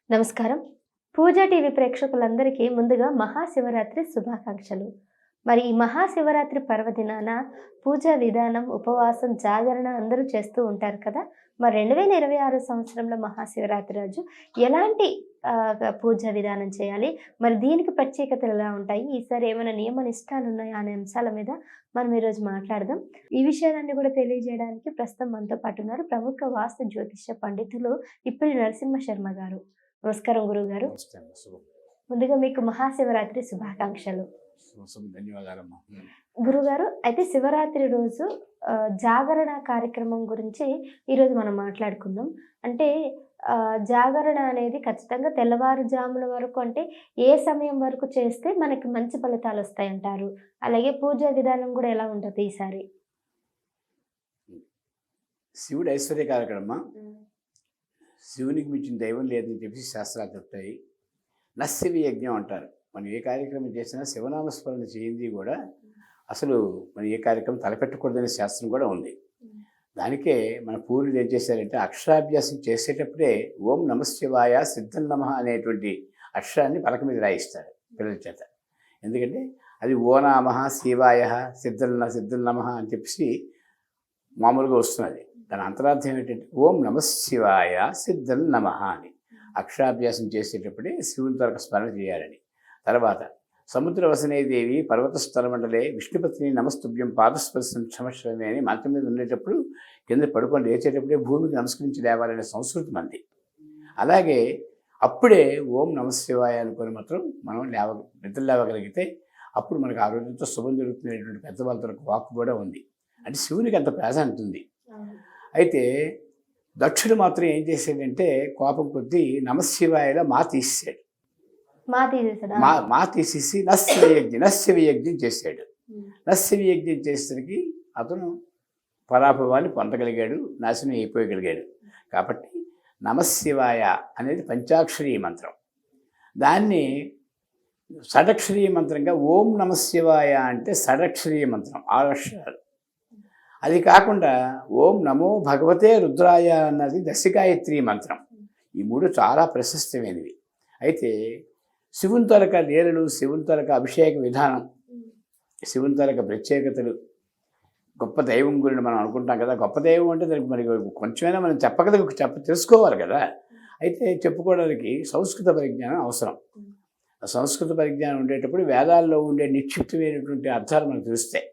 నమస్కారం. పూజా టీవీ ప్రేక్షకులందరికీ ముందుగా మహాశివరాత్రి శుభాకాంక్షలు. మరి ఈ మహాశివరాత్రి పర్వదినాన పూజా విధానం, ఉపవాసం, జాగరణ అందరూ చేస్తూ ఉంటారు కదా! మరి 2026 సంవత్సరంలో మహాశివరాత్రి రోజు ఎలాంటి పూజా విధానం చేయాలి? మరి దీనికి ప్రత్యేకతలు ఎలా ఉంటాయి? ఈసారి ఏమైనా నియమ నిష్ఠాలున్నాయా? అనే అంశాల మీద మనం ఈరోజు మాట్లాడదాం. ఈ విషయాలన్నీ కూడా తెలియజేయడానికి ప్రస్తుతం మనతో పాటు ఉన్నారు ప్రముఖ వాస్తు జ్యోతిష్య పండితులు ఇప్పిలి నరసింహ శర్మ గారు. నమస్కారం గురువుగారు. ముందుగా మీకు మహాశివరాత్రి శుభాకాంక్షలు. ధన్యవాదాలమ్మా. గురుగారు, అయితే శివరాత్రి రోజు జాగరణ కార్యక్రమం గురించి ఈరోజు మనం మాట్లాడుకుందాం. అంటే జాగరణ అనేది ఖచ్చితంగా తెల్లవారుజామున వరకు, అంటే ఏ సమయం వరకు చేస్తే మనకి మంచి ఫలితాలు వస్తాయంటారు? అలాగే పూజా విధానం కూడా ఎలా ఉంటుంది ఈసారి? శివుడు ఐశ్వర్యకారకుడమ్మా. శివునికి మించిన దైవం లేదని చెప్పి శాస్త్రాలు చెప్తాయి. నశివి యజ్ఞం అంటారు. మనం ఏ కార్యక్రమం చేసినా శివనామస్మరణ చేయింది కూడా అసలు మనం ఏ కార్యక్రమం తలపెట్టకూడదనే శాస్త్రం కూడా ఉంది. దానికే మన పూర్వులు ఏం చేశారంటే అక్షరాభ్యాసం చేసేటప్పుడే ఓం నమశివాయ సిద్ధం నమః అనేటువంటి అక్షరాన్ని పలక మీద రాయిస్తారు పిల్లల చేత. ఎందుకంటే అది ఓ నామః శివాయ సిద్ధం నమః అని చెప్పేసి మామూలుగా వస్తున్నది. దాని అంతరార్థం ఏంటంటే ఓం నమశివాయ సిద్ధం నమః అని అక్షరాభ్యాసం చేసేటప్పుడే శివుని తరక స్మరణ చేయాలని. తర్వాత సముద్రవసనేదేవి పర్వతస్థలమండలే విష్ణుపత్ని నమస్తుభ్యం పాదస్పర్శం క్షమశ్రమే అని మంచం మీద ఉండేటప్పుడు కింద పడుకొని లేచేటప్పుడే భూమికి నమస్కరించి లేవాలనే సంస్కృతి మంది. అలాగే అప్పుడే ఓం నమశివాయ అనుకొని మాత్రం మనం నిద్ర లేవగలిగితే అప్పుడు మనకు ఆ రోజుతో శుభం జరుగుతున్నటువంటి పెద్దవాళ్ళతో వాక్కు కూడా ఉంది. అంటే శివునికి అంత ప్రాధాన్యత ఉంది. అయితే దక్షుడు మాత్రం ఏం చేశాడంటే కోపం కొద్దీ నమశివాయలో మా తీసేసాడు. మా తీసేసి నశివ యజ్ఞం చేశాడు. నశివ యజ్ఞం చేసేసరికి అతను పరాభవాన్ని పొందగలిగాడు, నాశనం అయిపోయగలిగాడు. కాబట్టి నమశివాయ అనేది పంచాక్షరీ మంత్రం. దాన్ని షడక్షరీ మంత్రంగా ఓం నమశివాయ అంటే షడక్షరీ మంత్రం, 6 అక్షరాలు. అది కాకుండా ఓం నమో భగవతే రుద్రాయ అన్నది దశగాయత్రి మంత్రం. ఈ 3 చాలా ప్రశస్తమైనవి. అయితే శివుని తొలక లీలలు, శివుని తొలక అభిషేక విధానం, శివుని తొలక ప్రత్యేకతలు, గొప్ప దైవం గురించి మనం అనుకుంటాం కదా. గొప్ప దైవం అంటే దానికి మనకి కొంచెమైనా మనం తెలుసుకోవాలి కదా. అయితే చెప్పుకోవడానికి సంస్కృత పరిజ్ఞానం అవసరం. ఆ సంస్కృత పరిజ్ఞానం ఉండేటప్పుడు వేదాల్లో ఉండే నిక్షిప్తమైనటువంటి అర్థాలు మనకు తెలుస్తాయి.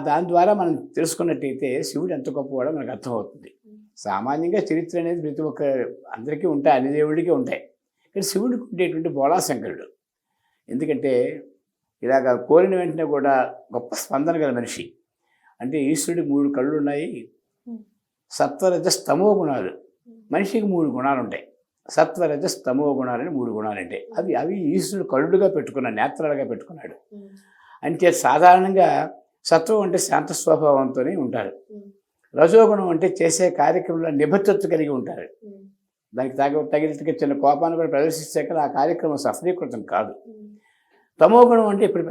దాని ద్వారా మనం తెలుసుకున్నట్టయితే శివుడు ఎంత గొప్పవాడో మనకు అర్థమవుతుంది. సామాన్యంగా చరిత్ర అనేది ప్రతి ఒక్క అందరికీ ఉంటాయి, అన్ని దేవుడికి ఉంటాయి. కానీ శివుడికి ఉండేటువంటి బోళాశంకరుడు. ఎందుకంటే ఇలాగ కోరిన వెంటనే కూడా గొప్ప స్పందన గల మనిషి. అంటే ఈశ్వరుడికి 3 కళ్ళు ఉన్నాయి. సత్వరజస్తమో గుణాలు. మనిషికి 3 గుణాలు ఉంటాయి. సత్వరజస్తమో గుణాలని 3 గుణాలు ఉంటాయి. అవి ఈశ్వరుడు కళ్ళుగా పెట్టుకున్నాడు, నేత్రాలుగా పెట్టుకున్నాడు. అంటే సాధారణంగా సత్వం అంటే శాంత స్వభావంతోనే ఉంటారు. రజోగుణం అంటే చేసే కార్యక్రమంలో నిబద్ధత కలిగి ఉంటారు. దానికి తగినట్టుగా చిన్న కోపాన్ని కూడా ప్రదర్శిస్తాక ఆ కార్యక్రమం సఫలీకృతం కాదు. తమోగుణం అంటే ఇప్పుడు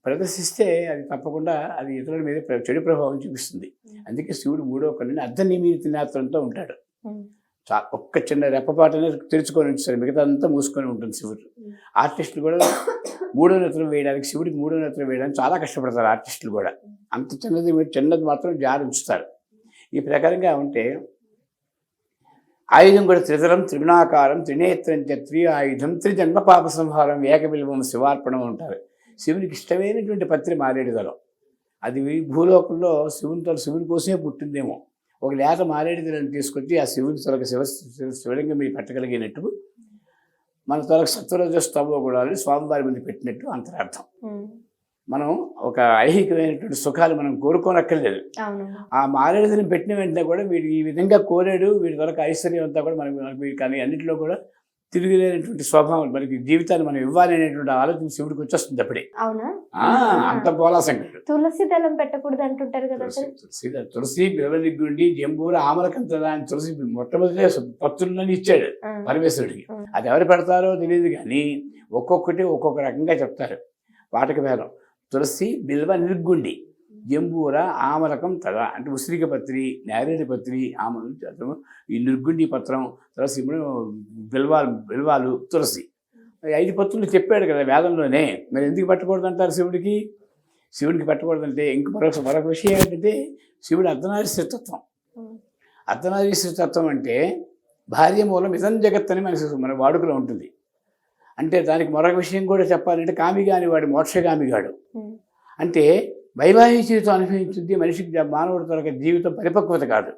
ప్రదర్శిస్తే అది తప్పకుండా అది ఇతరుల మీద చెడు ప్రభావం చూపిస్తుంది. అందుకే శివుడు 3వ కన్నుని అర్ధనిమీలిత నేత్రంతో ఉంటాడు. ఒక్క చిన్న రెప్పపాటనే తెరుచుకొని ఉంచుతారు, మిగతా అంతా మూసుకొని ఉంటుంది శివుడు. ఆర్టిస్టులు కూడా 3వ నేత్రం వేయడానికి, శివుడికి 3వ నేత్రం వేయడానికి చాలా కష్టపడతారు ఆర్టిస్టులు కూడా. అంత చిన్నది మాత్రం జారి ఉంచుతారు. ఈ ప్రకారంగా ఉంటే ఆయుధం కూడా త్రితలం త్రిగుణాకారం త్రినేత్రం త్రి ఆయుధం త్రిజన్మ పాప సంహారం ఏకబిల్వం శివార్పణం ఉంటారు. శివునికి ఇష్టమైనటువంటి పత్రి మారేడు దళం. అది భూలోకంలో శివుని కోసమే పుట్టిందేమో. ఒక లేత మారేడు దళాన్ని తీసుకొచ్చి ఆ శివుని తొలక శివలింగం మీరు పెట్టగలిగినట్టు మన తొలక సత్వరజస్తమో గుణాలని స్వామివారి మీద పెట్టినట్టు అంతరార్థం. మనం ఒక ఐహికమైనటువంటి సుఖాలు మనం కోరుకోనక్కర్లేదు. ఆ మారేడుని పెట్టిన వెంటనే కూడా వీడు ఈ విధంగా కోరాడు, వీడి వరకు ఐశ్వర్యం అంతా కూడా మనకి కానీ అన్నింటిలో కూడా తిరిగిలేనటువంటి స్వభావం, మనకి జీవితాన్ని మనం ఇవ్వాలి అనేటువంటి ఆలోచన శివుడికి వచ్చేస్తుంది అప్పుడే. అంత బోలాసంకరుడు. తులసి దళం పెట్టకూడదు అంటుంటారు కదా. తులసి బిలవలిగ్గుండి జంబూర ఆమలకంత అని తులసి మొట్టమొదటి పత్రులని ఇచ్చాడు పరమేశ్వరుడికి. అది ఎవరు పెడతారో తెలియదు కానీ ఒక్కొక్కటి ఒక్కొక్క రకంగా చెప్తారు. వాటికి భేదం. తులసి బిల్వ నిర్గుండి జంబూర ఆమలకం తద అంటే ఉసిరిక పత్రి, నేరేడు పత్రి, ఈ నిర్గుండి పత్రం, తర్వాత శివుడు బిల్వాలు, తులసి, 5 పత్రులు చెప్పాడు కదా వేదంలోనే. మరి ఎందుకు పట్టకూడదు అంటారు శివుడికి? శివుడికి పట్టకూడదంటే మరొక విషయం ఏంటంటే శివుడు అర్ధనారీశ్వర తత్వం. అర్ధనారీశ్వర తత్వం అంటే భార్య మూలం ఇదం జగత్ అని మన వాడుకలో ఉంటుంది. అంటే దానికి మరొక విషయం కూడా చెప్పాలంటే కామిగాని వాడు మోక్షగామిగాడు. అంటే వైవాహిక జీవితం అనుభవించింది మనిషికి, మానవుడి తరగతి జీవితం పరిపక్వత కాదు.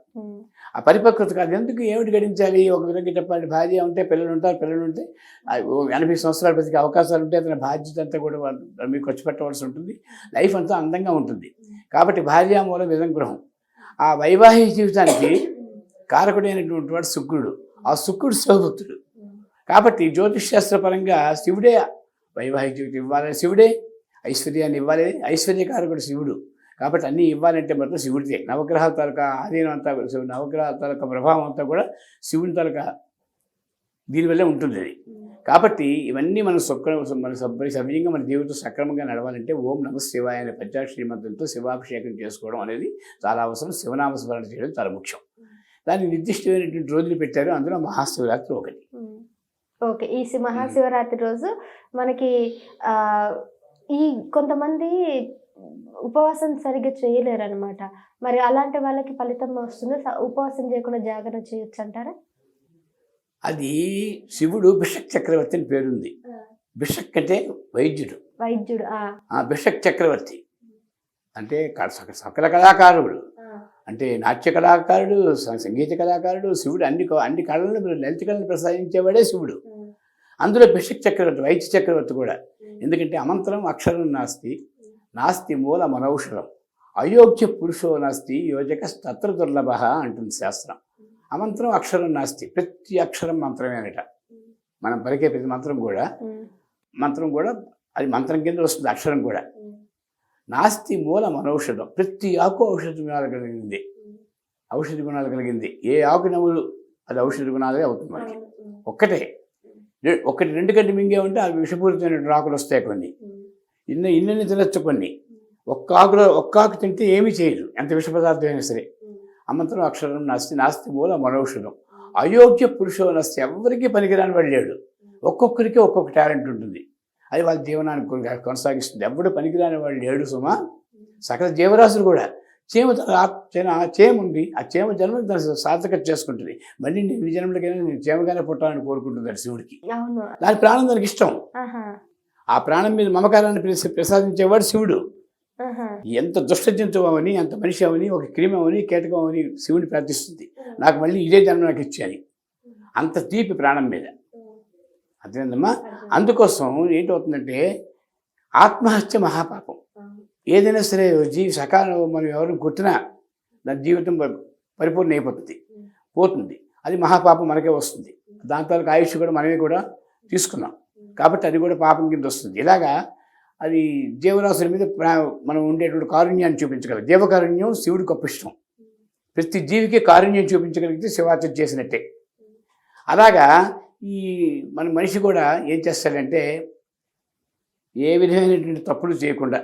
ఆ పరిపక్వత కాదు. ఎందుకు ఏమిటి గడించాలి? ఒక విధంగా చెప్పాలి, భార్య ఉంటే పిల్లలు ఉంటారు, పిల్లలు ఉంటే 80 సంవత్సరాల ప్రతికి అవకాశాలు ఉంటే అతని బాధ్యత అంతా కూడా మీకు ఖర్చు పెట్టవలసి ఉంటుంది. లైఫ్ అంతా అందంగా ఉంటుంది. కాబట్టి భార్య మూలం విధం గృహం. ఆ వైవాహిక జీవితానికి కారకుడైనటువంటి వాడు శుక్రుడు. ఆ శుక్రుడు శివభక్తుడు. కాబట్టి జ్యోతిష్శాస్త్రపరంగా శివుడే వైవాహిక జీవితం ఇవ్వాలని, శివుడే ఐశ్వర్యాన్ని ఇవ్వాలి, ఐశ్వర్యకారకుడు శివుడు. కాబట్టి అన్నీ ఇవ్వాలంటే మాత్రం శివుడితే. నవగ్రహాల తాలూకా ఆధీనం అంతా, నవగ్రహాల తాలూకా ప్రభావం అంతా కూడా శివుని తాలూకా దీనివల్లే ఉంటుంది అది. కాబట్టి ఇవన్నీ మన సవ్యంగా మన జీవితం సక్రమంగా నడవాలంటే ఓం నమః శివాయ అనే పంచాక్షరి మంత్రంతో శివాభిషేకం చేసుకోవడం అనేది చాలా అవసరం. శివనామస్మరణ చేయడం చాలా ముఖ్యం. దానికి నిర్దిష్టమైనటువంటి రోజులు పెట్టారు. అందులో మహాశివరాత్రి ఒకటి. ఓకే. ఈ మహాశివరాత్రి రోజు మనకి ఈ కొంతమంది ఉపవాసం సరిగ్గా చేయలేరు అనమాట. మరి అలాంటి వాళ్ళకి ఫలితం వస్తుంది? ఉపవాసం చేయకుండా జాగరణ చేయొచ్చు అంటారా? అది శివుడు బిషక్ చక్రవర్తి అని పేరుంది. బిషక్ అంటే వైద్యుడు. బిషక్ చక్రవర్తి అంటే సకల కళాకారుడు. అంటే నాట్య కళాకారుడు, సంగీత కళాకారుడు. శివుడు అన్ని కళలను, లలిత కళలను ప్రసాదించేవాడే శివుడు. అందులో బిషక్ చక్రవర్తి, వైద్య చక్రవర్తి కూడా. ఎందుకంటే అమంతరం అక్షరం నాస్తి, నాస్తి మూల మనౌషధం, అయోగ్య పురుషో నాస్తి యోజక తత్ర దుర్లభ అంటుంది శాస్త్రం. అమంతరం అక్షరం నాస్తి, ప్రతి అక్షరం మంత్రమేనట. మనం పలికే ప్రతి మంత్రం కూడా అది మంత్రం కింద వస్తుంది, అక్షరం కూడా. నాస్తి మూల మనౌషధం, ప్రతి ఆకు ఔషధ గుణాలు కలిగింది. ఔషధ గుణాలు కలిగింది. ఏ ఆకు నవ్వులు అది ఔషధ గుణాలే అవుతుంది మనకి. ఒకటి 2 కంటే మింగే ఉంటే అవి విషపూరితమైన ఆకులు వస్తాయి. కొన్ని ఇన్ని తినచ్చు. కొన్ని ఒక్క ఆకు తింటే ఏమీ చేయదు, ఎంత విష పదార్థం అయినా సరే. అమంతరం అక్షరం నాస్తి, నాస్తి మూల మనౌషధం, అయోగ్య పురుషో నాస్తి, ఎవరికి పనికిరాని వాడు లేడు. ఒక్కొక్కరికి ఒక్కొక్క టాలెంట్ ఉంటుంది. అది వాళ్ళ జీవనాన్ని కొనసాగిస్తుంది. ఎవడు పనికిరాని వాడు లేడు సుమా. సకల జీవరాశులు కూడా చేమ ఉంది. ఆ చేమ జన్మకి దాన్ని సార్థకత చేసుకుంటుంది. మళ్ళీ ఎన్ని జన్మలకైనా నేను చేమగానే పుట్టాలని కోరుకుంటుంది శివుడికి. దాని ప్రాణం దానికి ఇష్టం. ఆ ప్రాణం మీద మమకారాన్ని ప్రసాదించేవాడు శివుడు. ఎంత దుష్ట జంతువు అవని, ఎంత మనిషి అవని, ఒక క్రిమి అవని, కీటకం అవని శివుని ప్రార్థిస్తుంది. నాకు మళ్ళీ ఇదే జన్మ నాకు ఇచ్చాని. అంత తీపి ప్రాణం మీద. అర్థమైందమ్మా? అందుకోసం ఏంటవుతుందంటే ఆత్మహత్య మహాపాపం. ఏదైనా సరే సకాలం మనం ఎవరిని కొట్టినా దాని జీవితం పరిపూర్ణ అయిపోతుంది, పోతుంది. అది మహాపాపం మనకే వస్తుంది. దాని తాలూకు ఆయుష్ కూడా మనమే కూడా తీసుకున్నాం. కాబట్టి అది కూడా పాపం కింద వస్తుంది. ఇలాగా అది జీవరాశుల మీద మనం ఉండేటువంటి కారుణ్యాన్ని చూపించగలం. జీవకారుణ్యం శివుడికి గొప్ప ఇష్టం. ప్రతి జీవికి కారుణ్యం చూపించగలిగితే శివార్చన చేసినట్టే. అలాగా ఈ మనిషి కూడా ఏం చేస్తాడంటే ఏ విధమైనటువంటి తప్పులు చేయకుండా,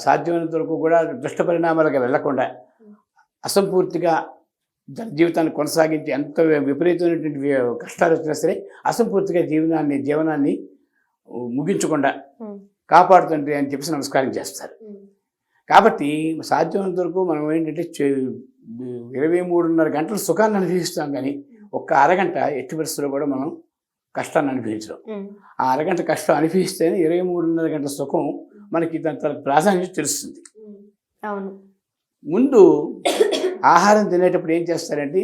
సాధ్యమైనంత వరకు కూడా దుష్ట పరిణామాలకు వెళ్లకుండా, అసంపూర్తిగా జీవితాన్ని కొనసాగించి ఎంత విపరీతమైనటువంటి కష్టాలు వచ్చినా సరే అసంపూర్తిగా జీవనాన్ని ముగించకుండా కాపాడుతుంటే అని చెప్పేసి నమస్కారం చేస్తారు. కాబట్టి సాధ్యమైనంత వరకు మనం ఏంటంటే 23.5 గంటలు సుఖాన్ని అనుభవిస్తాం, కానీ ఒక్క అరగంట ఎట్టి పరిస్థితుల్లో కూడా మనం కష్టాన్ని అనుభవించడం. ఆ అరగంట కష్టం అనుభవిస్తేనే 23.5 గంటల సుఖం మనకి దాని ప్రాధాన్యత తెలుస్తుంది. ముందు ఆహారం తినేటప్పుడు ఏం చేస్తారంటే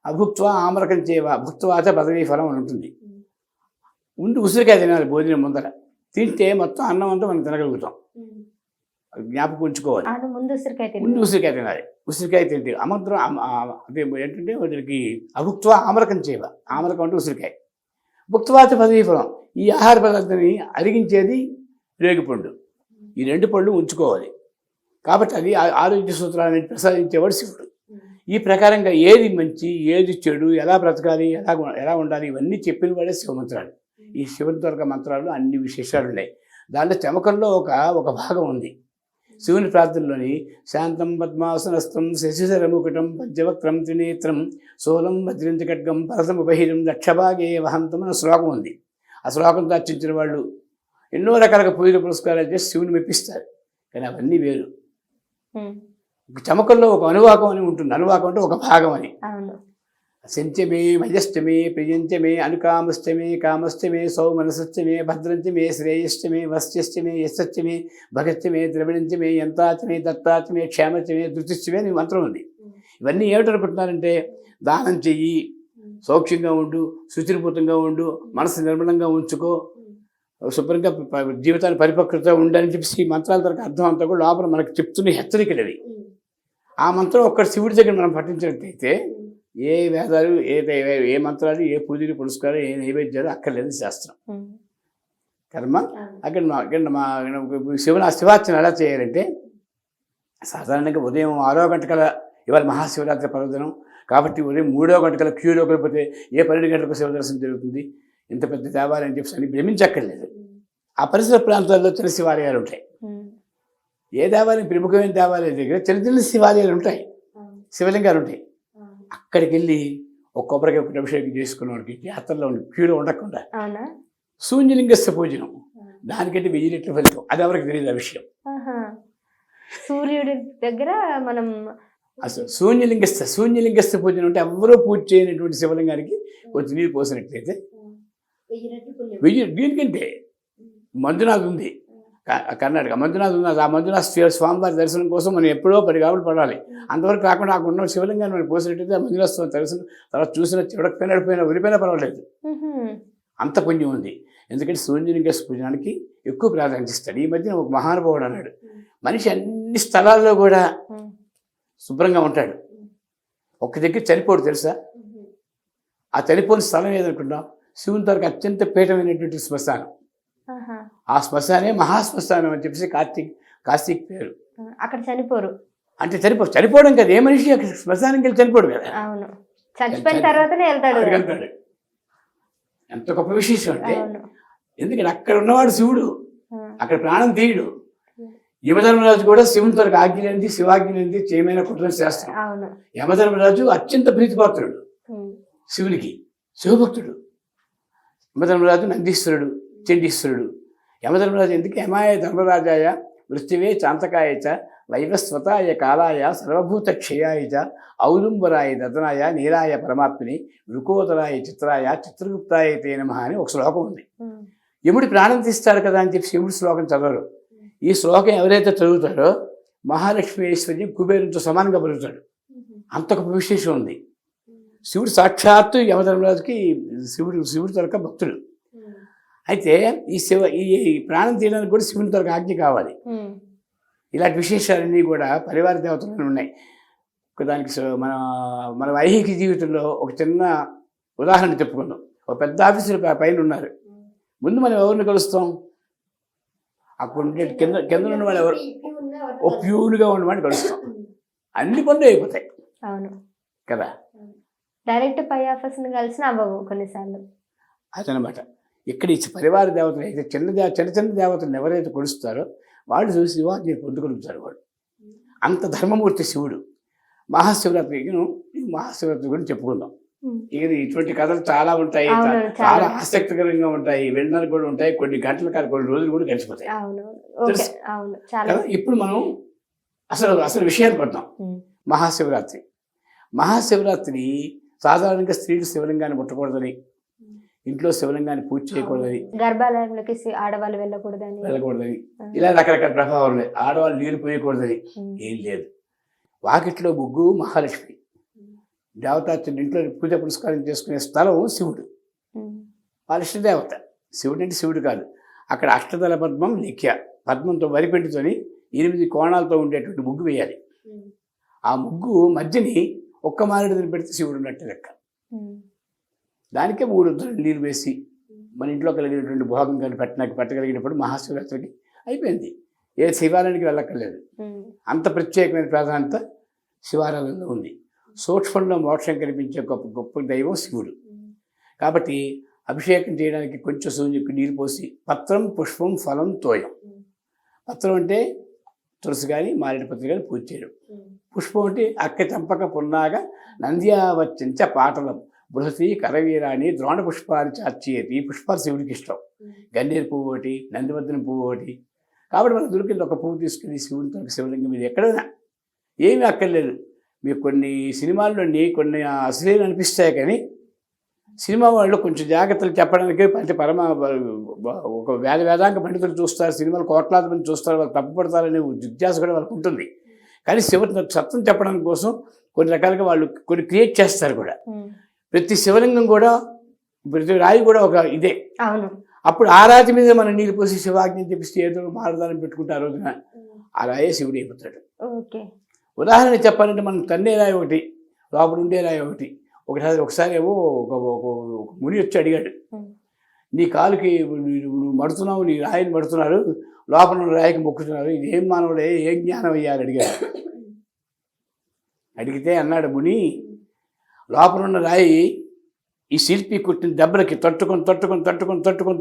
అభుక్త్వా ఆమరకం చేయవా భుక్త్వాచ పదవీ ఫలం అని ఉంటుంది. ముందు ఉసిరికాయ తినాలి. భోజనం ముందర తింటే మొత్తం అన్నం అంతా మనం తినగలుగుతాం. జ్ఞాపకం ఉంచుకోవాలి. ముందు ఉసిరికాయ తినాలి. ఉసిరికాయ తింటే అమంత్రం అదే ఏంటంటే వాటికి అభుక్త్వా ఆమరకం చేయవా. ఆమరకం అంటే ఉసిరికాయ. భుక్త్వాచ పదవీ ఫలం, ఈ ఆహార పదార్థాన్ని అరిగించేది రేగిపండు. ఈ 2 పళ్ళు ఉంచుకోవాలి. కాబట్టి అది ఆరోగ్య సూత్రాన్ని ప్రసాదించేవాడు శివుడు. ఈ ప్రకారంగా ఏది మంచి, ఏది చెడు, ఎలా బ్రతకాలి, ఎలా ఉండాలి, ఇవన్నీ చెప్పిన వాడే శివమంత్రాలు. ఈ శివుని తాలూకా మంత్రాలు అన్ని విశేషాలు ఉన్నాయి. దాంట్లో చమకంలో ఒక భాగం ఉంది. శివుని ప్రార్థనలోని శాంతం పద్మాసనస్థం శశిశరముకుటం పంచవక్రం త్రినేత్రం సోలం భద్రించ ఖడ్గం పరసముపహిరం దక్షభాగే వహంతం అనే శ్లోకం ఉంది. ఆ శ్లోకంతో అర్చించిన వాళ్ళు ఎన్నో రకాలుగా పూజలు పురస్కారాలు చేసి శివుని మెప్పిస్తారు. కానీ అవన్నీ వేరు. ఒక చమకంలో ఒక అనువాకం అని ఉంటుంది. అనువాకం అంటే ఒక భాగం అని. సంచమే మయశ్చమే ప్రియంచమే అనుకామశ్చమే కామశ్చమే సౌమనసశ్చమే భద్రంచమే శ్రేయశ్చమే వశ్యశ్చమే యశ్చమే భగశ్చమే ద్రవిణంచమే యంతాచమే దత్తాచమే క్షేమచమే ధృతిశ్చమే అని మంత్రం ఉంది. ఇవన్నీ ఏమిటనుకుంటున్నారంటే దానం చెయ్యి, సౌఖ్యంగా ఉండు, శుచిర్భూతంగా ఉండు, మనసు నిర్మలంగా ఉంచుకో, శుభ్రంగా జీవితాన్ని పరిపక్వత ఉండని చెప్పేసి ఈ మంత్రాల తరకు అర్థం అంతా కూడా లోపల మనకు చెప్తున్న హెచ్చరికలు అవి. ఆ మంత్రం ఒక్కటి శివుడి దగ్గర మనం పఠించినట్టయితే ఏ వేదాలు ఏ మంత్రాలు ఏ పూజలు పురస్కారం ఏ నైవేద్యాలు అక్కర్లేదు శాస్త్రం కర్మ. అక్కడ శివార్చన ఎలా చేయాలంటే సాధారణంగా ఉదయం 6 గంటల ఇవాళ మహాశివరాత్రి పర్వదినం కాబట్టి ఉదయం 3 గంటల క్యూలో కలిపితే ఏ 12 గంటలకు శివదర్శనం జరుగుతుంది. ఇంత పెద్ద దేవాలయం అని చెప్పి అని భ్రమించక్కర్లేదు. ఆ పరిసర ప్రాంతాల్లో చిన్న శివాలయాలు ఉంటాయి. ఏ దేవాలయం ప్రముఖమైన దేవాలయం దగ్గర చిన్న చిన్న శివాలయాలు ఉంటాయి, శివలింగాలు ఉంటాయి. అక్కడికి వెళ్ళి ఒక కొబ్బరికాయ అభిషేకం చేసుకున్న వాడికి యాత్రలో క్యూలో ఉండకుండా శూన్యలింగస్థ పూజనం దానికంటే 1000 రెట్ల ఫలితం. అది ఎవరికి తెలియదు ఆ విషయం. సూర్యుడి దగ్గర మనం అసలు శూన్యలింగస్థ పూజనం అంటే ఎవరో పూజ చేయనటువంటి శివలింగానికి కొంచెం నీరు పోసినట్లయితే 1000. దీనికంటే మంజునాథ్ ఉంది కర్ణాటక, మంజునాథ్ ఉంది. ఆ మంజునాథ్ స్వామివారి దర్శనం కోసం మనం ఎప్పుడో 10 గాబులు పడాలి. అంతవరకు కాకుండా నాకు ఉన్న శివలింగాన్ని మనం పోసినట్టయితే ఆ మంజునాథ్ స్వామి దర్శనం తర్వాత చూసిన చివడకపోయినా ఉరిపోయినా పర్వాలేదు, అంత పుణ్యం ఉంది. ఎందుకంటే శూన్యలింగేశ్వర పూజనానికి ఎక్కువ ప్రాధాన్యత ఇస్తాడు. ఈ మధ్యన ఒక మహానుభావుడు అన్నాడు, మనిషి అన్ని స్థలాల్లో కూడా శుభ్రంగా ఉంటాడు, ఒక్క దగ్గర చనిపోడు తెలుసా. ఆ చనిపోయిన స్థలం ఏదనుకుంటాం, శివుని తరకు అత్యంత పీఠమైనటువంటి శ్మశానం. ఆ శ్మశానే మహాశ్మశానం అని చెప్పేసి కాశీకి పేరు. అక్కడ చనిపోరు అంటే చనిపోవడం కదా, ఏ మనిషి అక్కడ శ్మశానానికి వెళ్ళి చనిపోడు కదా, చనిపోయిన తర్వాతనే వెళ్తాడు. ఎంత గొప్ప విశేషం అంటే, ఎందుకంటే అక్కడ ఉన్నవాడు శివుడు, అక్కడ ప్రాణం తీయడు. యమధర్మరాజు కూడా శివుని తరకు ఆజ్ఞలేంది శివాజ్ఞలేంది చేయమైన కుట్ర శాస్త్రం. యమధర్మరాజు అత్యంత ప్రీతిపాత్రుడు శివునికి, శివభక్తుడు. యమధర్మరాజు నందీశ్వరుడు, చండీశ్వరుడు. యమధర్మరాజు ఎందుకు యమాయ ధర్మరాజాయ మృత్యువే చాంతకాయ చ వైవస్వతాయ కాలాయ సర్వభూత క్షయాయ చ ఔదుంబరాయ దదనాయ నీరాయ పరమాత్మని వృకోదరాయ చిత్రాయ చిత్రగుప్తాయ తే నమః అని ఒక శ్లోకం ఉంది. యముడి ప్రాణం తీస్తాడు కదా అని చెప్పి శివుడి శ్లోకం చదవరు. ఈ శ్లోకం ఎవరైతే చదువుతాడో మహాలక్ష్మి ఐశ్వర్యం కుబేరుతో సమానంగా పలుకుతాడు. అంత గొప్ప విశేషం ఉంది. శివుడు సాక్షాత్తు యమధర్మరాజుకి శివుడి తరక భక్తుడు. అయితే ఈ ప్రాణం తీయడానికి కూడా శివుని తరక ఆజ్ఞ కావాలి. ఇలాంటి విశేషాలన్నీ కూడా పరివార దేవతలు ఉన్నాయి. దానికి మన వైహిక జీవితంలో ఒక చిన్న ఉదాహరణ చెప్పుకుందాం. ఒక పెద్ద ఆఫీసులు పైన ఉన్నారు. ముందు మనం ఎవరిని కలుస్తాం, అక్కడ ఉండే కింద ఉన్న వాళ్ళు ఎవరు, ఓ ప్యూన్గా ఉన్నవాడిని కలుస్తాం. అన్ని పనులు అయిపోతాయి కదా. డైరెక్ట్ పై ఆఫీస్ని కలిసిన అవ్వవు కొన్నిసార్లు. అదనమాట. ఇక్కడ ఈ పరివార దేవతలు అయితే చిన్న దేవతలను ఎవరైతే కొలుస్తారో వాళ్ళు చూసి వాటిని పొందుకొలుపుతారు. వాడు అంత ధర్మమూర్తి శివుడు. మహాశివరాత్రి గురించి చెప్పుకుందాం. ఇక ఇటువంటి కథలు చాలా ఉంటాయి, చాలా ఆసక్తికరంగా ఉంటాయి, వినడానికి కూడా ఉంటాయి. కొన్ని గంటల కాదు కొన్ని రోజులు కూడా గడిచిపోతాయి. ఇప్పుడు మనం అసలు విషయాలు పడతాం. మహాశివరాత్రి సాధారణంగా స్త్రీలు శివలింగాన్ని ముట్టకూడదని, ఇంట్లో శివలింగాన్ని పూజ చేయకూడదని, గర్భాలయంలోకి ఆడవాళ్ళు వెళ్ళకూడదని ఇలా రకరకాల ప్రభావాలు ఉన్నాయి. ఆడవాళ్ళు నీరు పోయకూడదని ఏం లేదు. వాకిట్లో ముగ్గు మహాలక్ష్మి, దేవతార్చన ఇంట్లో పూజ పురస్కారం చేసుకునే స్థలం శివుడు, వాళ్ళ ఇష్టదేవత. శివుడు అంటే శివుడు కాదు. అక్కడ అష్టదళ పద్మం లిఖ్య, పద్మంతో వరిపెంటుతోని 8 కోణాలతో ఉండేటువంటి ముగ్గు వేయాలి. ఆ ముగ్గు మధ్యని ఒక్క మారేడు పెడితే శివుడు ఉన్నట్టు లెక్క. దానికే 3 ఉద్దరులు నీరు వేసి మన ఇంట్లో కలిగినటువంటి భోగం కానీ పెట్టగలిగినప్పుడు మహాశివరాత్రికి అయిపోయింది. ఏ శివాలయానికి వెళ్ళక్కర్లేదు. అంత ప్రత్యేకమైన ప్రాధాన్యత శివాలయంలో ఉంది. సూక్ష్మంలో మోక్షం కనిపించే గొప్ప దైవం శివుడు. కాబట్టి అభిషేకం చేయడానికి కొంచెం సూర్యుడికి నీరు పోసి పత్రం పుష్పం ఫలం తోయం. పత్రం అంటే తులసి కానీ మారేడు పత్రి కానీ పూజ చేయడం. పుష్పం అంటే అక్క చంపక పున్నాగ నంద్యావచ్చించ పాటలం బృహతి కరవీరాని ద్రోణ పుష్పాన్ని చార్చేది. ఈ పుష్పాలు శివుడికి ఇష్టం. గన్నేరు పువ్వు ఒకటి, నందివర్ధనం పువ్వు ఒకటి. కాబట్టి మనకు దొరికింది ఒక పువ్వు తీసుకుని శివుడితో శివలింగం మీద ఎక్కడైనా ఏమీ అక్కర్లేదు. మీకు కొన్ని సినిమాల్లోని కొన్ని అశ్లీలు అనిపిస్తాయి, కానీ సినిమా వాళ్ళు కొంచెం జాగ్రత్తలు చెప్పడానికి అంటే ఒక వేదాంగ పండితులు చూస్తారు, సినిమాలు కోట్లాది మంది చూస్తారు, వాళ్ళు తప్పుపడతారనే జిజ్ఞాస కూడా వాళ్ళకు ఉంటుంది. కానీ సత్యం చెప్పడానికి కోసం కొన్ని రకాలుగా వాళ్ళు కొన్ని క్రియేట్ చేస్తారు కూడా. ప్రతి శివలింగం కూడా, ప్రతి రాయి కూడా ఒక ఇదే. అవును. అప్పుడు ఆ రాతి మీద మనం నీళ్ళు పోసి శివాజ్ఞ చెప్పిస్తే ఏదో మారదానం పెట్టుకుంటే ఆ రోజున ఆ రాయే శివుడు అయిపోతాడు. ఉదాహరణ చెప్పాలంటే మనం తన్నే రాయి ఒకటి, లోపల ఉండే రాయి ఒకటి. ఒకసారి ఏమో ఒక ముని వచ్చి అడిగాడు, నీ కాలుకి నువ్వు మడుతున్నావు, నీ రాయిని మడుతున్నారు, లోపల ఉన్న రాయికి మొక్కుతున్నారు, ఇది ఏం మానవుడే, ఏం జ్ఞానం అయ్యారు అడిగాడు. అడిగితే అన్నాడు ముని, లోపల ఉన్న రాయి ఈ శిల్పి కుట్టిన దెబ్బలకి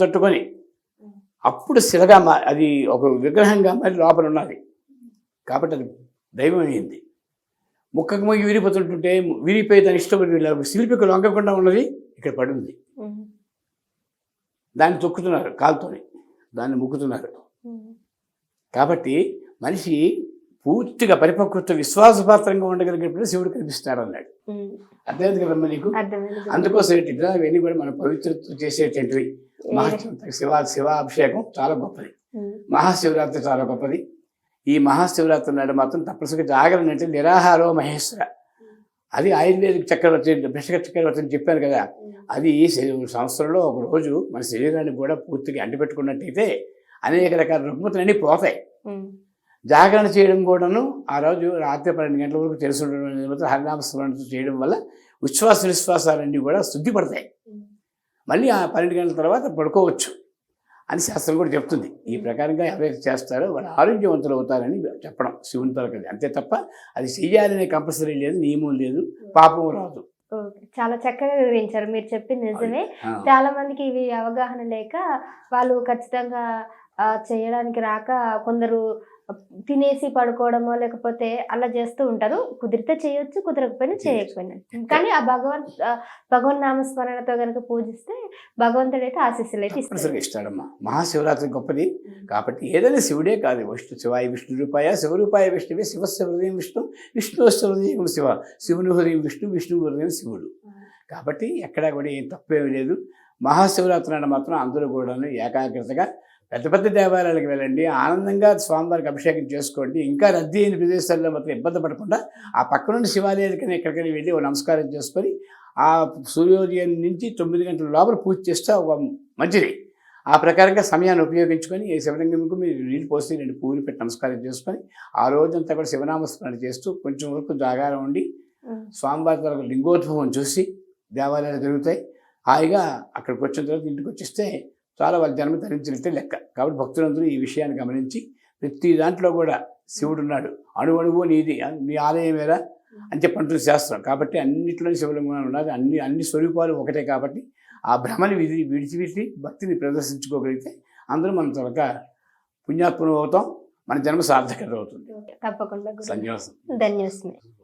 తట్టుకొని అప్పుడు శిలగా అది ఒక విగ్రహంగా మరి లోపల ఉన్నది. కాబట్టి అది దైవం అయింది. ముక్కకు మొగ్గి విరిగిపోతుంటుంటే విరిగిపోయి దాని ఇష్టపడి శిల్పికి లొంగకుండా ఉన్నది ఇక్కడ పడింది. దాన్ని తొక్కుతున్నారు కాలుతోని, దాన్ని ముక్కుతున్నారు. కాబట్టి మనిషి పూర్తిగా పరిపక్వత విశ్వాసపాత్రంగా ఉండగలిగినప్పుడు శివుడు కనిపిస్తాడు అన్నాడు. అర్థమైంది కదమ్మా నీకు? అందుకోసం ఇవన్నీ కూడా మనం పవిత్రత చేసేటువంటివి. శివాభిషేకం చాలా గొప్పది, మహాశివరాత్రి చాలా గొప్పది. ఈ మహాశివరాత్రి నాడు మాత్రం తప్పనిసరిగా జాగరణ అంటే నిరాహారో మహేశ్వర. అది ఆయుర్వేదిక చక్రవర్తి భిషక చక్రవర్తి అని చెప్పాను కదా. అది సంవత్సరంలో ఒక రోజు మన శరీరానికి కూడా పూర్తిగా అంటిపెట్టుకున్నట్టయితే అనేక రకాల రుగ్మతులన్నీ పోతాయి. జాగరణ చేయడం కూడాను ఆ రోజు రాత్రి 12 గంటల వరకు తెలిసి ఉండడం, హరినామస్మరణ చేయడం వల్ల విశ్వాసాలన్నీ కూడా శుద్ధిపడతాయి. మళ్ళీ ఆ 12 గంటల తర్వాత పడుకోవచ్చు అని శాస్త్రం కూడా చెప్తుంది. ఈ ప్రకారంగా ఎవరైతే చేస్తారో వాళ్ళు ఆరోగ్యవంతులు అవుతారని చెప్పడం శివుని తరగతి. అంతే తప్ప అది చెయ్యాలనే కంపల్సరీ లేదు, నియమం లేదు, పాపం రాదు. చాలా చక్కగా వివరించారు. మీరు చెప్పింది నిజమే. చాలా మందికి ఇవి అవగాహన లేక వాళ్ళు ఖచ్చితంగా చేయడానికి రాక కొందరు తినేసి పడుకోవడమో లేకపోతే అలా చేస్తూ ఉంటారు. కుదిరితే చేయొచ్చు, కుదరకపోయినా చేయకపోయినా. కానీ ఆ భగవన్ నామస్మరణతో కనుక పూజిస్తే భగవంతుడు అయితే ఆశీస్సులు అయితే ఇస్తాడమ్మా. మహాశివరాత్రి గొప్పది కాబట్టి ఏదైనా శివుడే కాదు, శివాయ విష్ణు రూపాయ శివరూపాయ విష్ణువే శివస్య హృదయం విష్ణు విష్ణువస్య హృదయం శివ. శివుని హృదయం విష్ణు, విష్ణు హృదయం శివుడు. కాబట్టి ఎక్కడా కూడా ఏం తప్పేమీ లేదు. మహాశివరాత్రి నాడు మాత్రం అందరూ కూడా ఏకాగ్రతగా పెద్ద పెద్ద దేవాలయాలకు వెళ్ళండి, ఆనందంగా స్వామివారికి అభిషేకం చేసుకోండి. ఇంకా రద్దీ అయిన ప్రదేశాల్లో మాత్రం ఇబ్బంది పడకుండా ఆ పక్కనున్న శివాలయాలకైనా ఎక్కడికైనా వెళ్ళి ఒక నమస్కారం చేసుకొని ఆ సూర్యోదయం నుంచి 9 గంటల లోపల పూజ చేస్తే ఒక మంచిది. ఆ ప్రకారంగా సమయాన్ని ఉపయోగించుకొని ఈ శివలింగంకు మీరు నీళ్ళు పోసి 2 పువ్వులు పెట్టి నమస్కారం చేసుకొని ఆ రోజంతా కూడా శివనామస్మరణ చేస్తూ కొంచెం వరకు జాగారం ఉండి స్వామివారి తరగతి లింగోద్భవం చూసి దేవాలయాలు జరుగుతాయి. హాయిగా అక్కడికి వచ్చిన తర్వాత ఇంటికి వచ్చేస్తే చాలా వాళ్ళ జన్మ ధరించినట్టే లెక్క. కాబట్టి భక్తులందరూ ఈ విషయాన్ని గమనించి ప్రతి దాంట్లో కూడా శివుడు ఉన్నాడు, అణువణువు నీది, నీ ఆలయమేరా అని చెప్పంటుంది శాస్త్రం. కాబట్టి అన్నింటిలోని శివలింగం ఉన్నారు, అన్ని స్వరూపాలు ఒకటే. కాబట్టి ఆ భ్రమని విడిచిపెట్టి భక్తిని ప్రదర్శించుకోగలిగితే అందరూ మనం త్వరగా పుణ్యాత్మం అవుతాం, మన జన్మ సార్థకత అవుతుంది. తప్పకుండా. ధన్యవాదాలు. ధన్యవాదాలు.